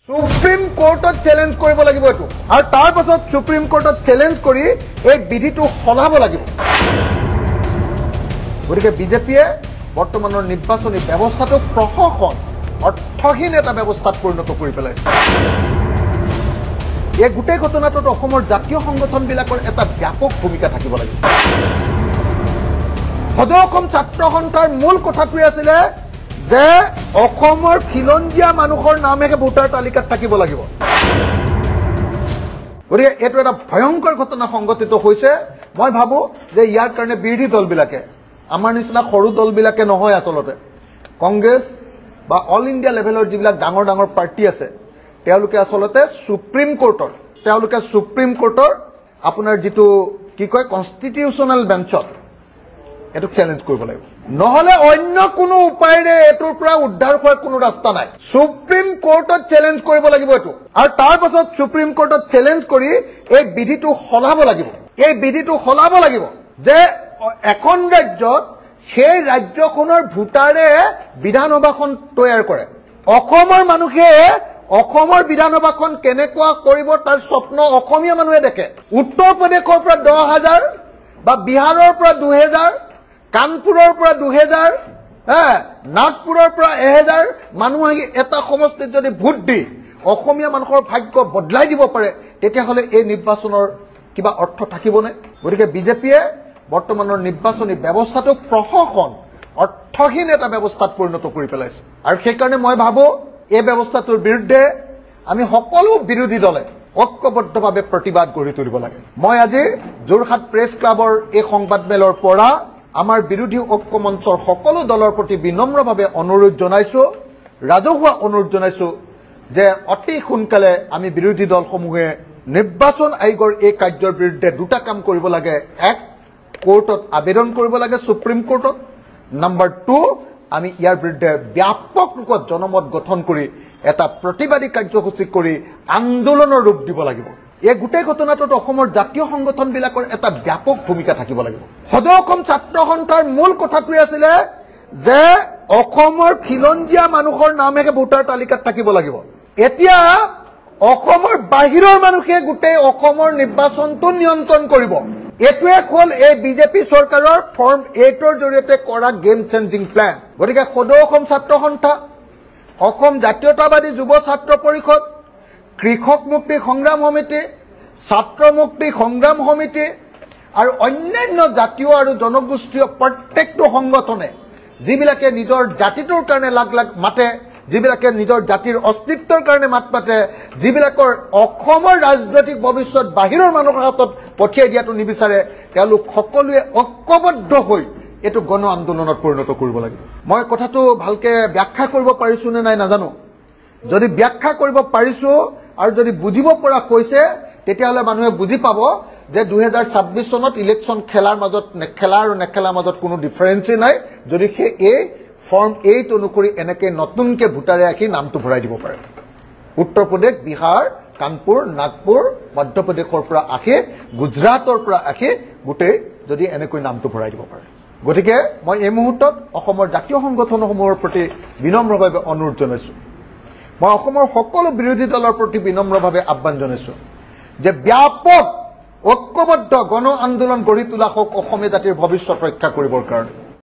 supreme কোৰ্টত challenge কৰিব লাগিব এটো আৰু তাৰ পাছত সুপ্ৰিম কোৰ্টত চ্যালেঞ্জ কৰি এই বিধিটো হলাব লাগিব গতিকে বিজেপিয়ে বৰ্তমানৰ নিৰ্বাচনী ব্যৱস্থাটো প্ৰশাসন অৰ্থহীন এটা ব্যৱস্থাত পৰিণত কৰি পেলাইছে এই গোটেই ঘটনাটোত অসমৰ জাতীয় সংগঠনবিলাকৰ এটা ব্যাপক ভূমিকা থাকিব লাগিব সদৌ অসম ছাত্ৰ সন্থাৰ মূল কথাটোৱে আছিল যে অসমৰ খিলঞ্জীয়া মানুহৰ নামহে ভোটাৰ তালিকাত থাকিব লাগিব গতিকে এইটো এটা ভয়ংকৰ ঘটনা সংঘটিত হৈছে মই ভাবো যে ইয়াৰ কাৰণে বিৰোধী দলবিলাকে আমাৰ নিচিনা সৰু দলবিলাকে নহয় আচলতে কংগ্ৰেছ বা অল ইণ্ডিয়া লেভেলৰ যিবিলাক ডাঙৰ ডাঙৰ পাৰ্টি আছে তেওঁলোকে আচলতে সুপ্ৰিম কোৰ্টৰ আপোনাৰ যিটো কি কয় কনষ্টিটিউচনেল বেঞ্চত এটো চ্যালেঞ্জ কৰিব লাগিব নহলে অন্য কোনো উপায়েৰে এটোৰ পৰা উদ্ধাৰ হোৱাৰ কোনো ৰাস্তা নাই সুপ্ৰিম কোৰ্টত চ্যালেঞ্জ কৰিব লাগিব এটো আৰু তাৰ পাছত সুপ্ৰিম কোৰ্টত চ্যালেঞ্জ কৰি এই বিধিটো হলাব লাগিব যে এখন ৰাজ্যত সেই ৰাজ্যখনৰ ভোটাৰে বিধানসভাখন তৈয়াৰ কৰে অসমৰ মানুহে অসমৰ বিধানসভাখন কেনেকুৱা কৰিব তাৰ স্বপ্ন অসমীয়া মানুহে দেখে উত্তৰ প্ৰদেশৰ পৰা 10,000 বা বিহাৰৰ পৰা 2,000 কানপুৰৰ পৰা 2,000 নাগপুৰৰ পৰা 1,000 মানুহ আহি এটা সমষ্টিত যদি ভোট দি অসমীয়া মানুহৰ ভাগ্য বদলাই দিব পাৰে তেতিয়াহলে এই নিৰ্বাচনৰ কিবা অৰ্থ থাকিবনে গতিকে বিজেপিয়ে বৰ্তমানৰ নিৰ্বাচনী ব্যৱস্থাটো প্ৰশাসন অৰ্থহীন এটা ব্যৱস্থাত পৰিণত কৰি পেলাইছে আৰু সেই কাৰণে মই ভাবো এই ব্যৱস্থাটোৰ বিৰুদ্ধে আমি সকলো বিৰোধী দলে ঐক্যবদ্ধভাৱে প্ৰতিবাদ গঢ়ি তুলিব লাগে মই আজি যোৰহাট প্ৰেছ ক্লাবৰ এই সংবাদমেলৰ পৰা আমাৰ বিৰোধী ঐক্য মঞ্চৰ সকলো দলৰ প্ৰতি বিনম্ৰভাৱে অনুৰোধ জনাইছো ৰাজহুৱা অনুৰোধ জনাইছো যে অতি সোনকালে আমি বিৰোধী দলসমূহে নিৰ্বাচন আয়োগৰ এই কাৰ্যৰ বিৰুদ্ধে দুটা কাম কৰিব লাগে এক কোৰ্টত আবেদন কৰিব লাগে সুপ্ৰিম কোৰ্টত নাম্বাৰ 2 আমি ইয়াৰ বিৰুদ্ধে ব্যাপক ৰূপত জনমত গঠন কৰি এটা প্ৰতিবাদী কাৰ্যসূচী কৰি আন্দোলনৰ ৰূপ দিব লাগিব এই গোটেই ঘটনাটোত অসমৰ জাতীয় সংগঠনবিলাকৰ এটা ব্যাপক ভূমিকা থাকিব লাগিব সদৌ অসম ছাত্ৰ সন্থাৰ মূল কথাটোৱে আছিল যে অসমৰ খিলঞ্জীয়া মানুহৰ নামহে ভোটাৰ তালিকাত থাকিব লাগিব এতিয়া অসমৰ বাহিৰৰ মানুহে গোটেই অসমৰ নিৰ্বাচনটো নিয়ন্ত্ৰণ কৰিব এটোৱে হ'ল এই বিজেপি চৰকাৰৰ ফৰ্ম 8ৰ জৰিয়তে কৰা গেম চেঞ্জিং প্ল্যান গতিকে সদৌ অসম ছাত্ৰ সন্থা অসম জাতীয়তাবাদী যুৱ ছাত্ৰ পৰিষদ কৃষক মুক্তি সংগ্ৰাম সমিতি ছাত্ৰ মুক্তি সংগ্ৰাম সমিতি আৰু অন্যান্য জাতীয় আৰু জনগোষ্ঠীয় প্ৰত্যেকটো সংগঠনে যিবিলাকে নিজৰ জাতিটোৰ কাৰণে লাগ লাগ মাতে যিবিলাকে নিজৰ জাতিৰ অস্তিত্বৰ কাৰণে মাত পাতে যিবিলাকৰ অসমৰ ৰাজনৈতিক ভৱিষ্যত বাহিৰৰ মানুহৰ হাতত পঠিয়াই দিয়াটো নিবিচাৰে তেওঁলোক সকলোৱে ঐক্যবদ্ধ হৈ এটো গণ আন্দোলনত পৰিণত কৰিব লাগিব মই কথাটো ভালকে ব্যাখ্যা কৰিব পাৰিছো নে নাই নাজানো যদি ব্যাখ্যা কৰিব পাৰিছো আৰু যদি বুজিব পৰা কৈছে তেতিয়াহলে মানুহে বুজি পাব যে 2026 চনত ইলেকশন খেলাৰ মাজত নেখেলা আৰু নেখেলাৰ মাজত কোনো ডিফাৰেন্সই নাই যদি এই ফৰ্ম 8 অনুসৰি এনেকে নতুনকে ভোটাৰে আহি নামটো ভৰাই দিব পাৰে উত্তৰ প্ৰদেশ বিহাৰ কানপুৰ নাগপুৰ মধ্যপ্ৰদেশৰ পৰা আহি গুজৰাটৰ পৰা আহি গোটেই যদি এনেকৈ নামটো ভৰাই দিব পাৰে গতিকে মই এই মুহূৰ্তত অসমৰ জাতীয় সংগঠনসমূহৰ প্ৰতি বিনম্ৰভাৱে অনুৰোধ জনাইছো মই অসমৰ সকলো বিৰোধী দলৰ প্ৰতি বিনম্ৰভাৱে আহ্বান জনাইছো যে ব্যাপক ঐক্যবদ্ধ গণ আন্দোলন গঢ়ি তোলা হোক অসমীয়া জাতিৰ ভৱিষ্যত ৰক্ষা কৰিবৰ কাৰণে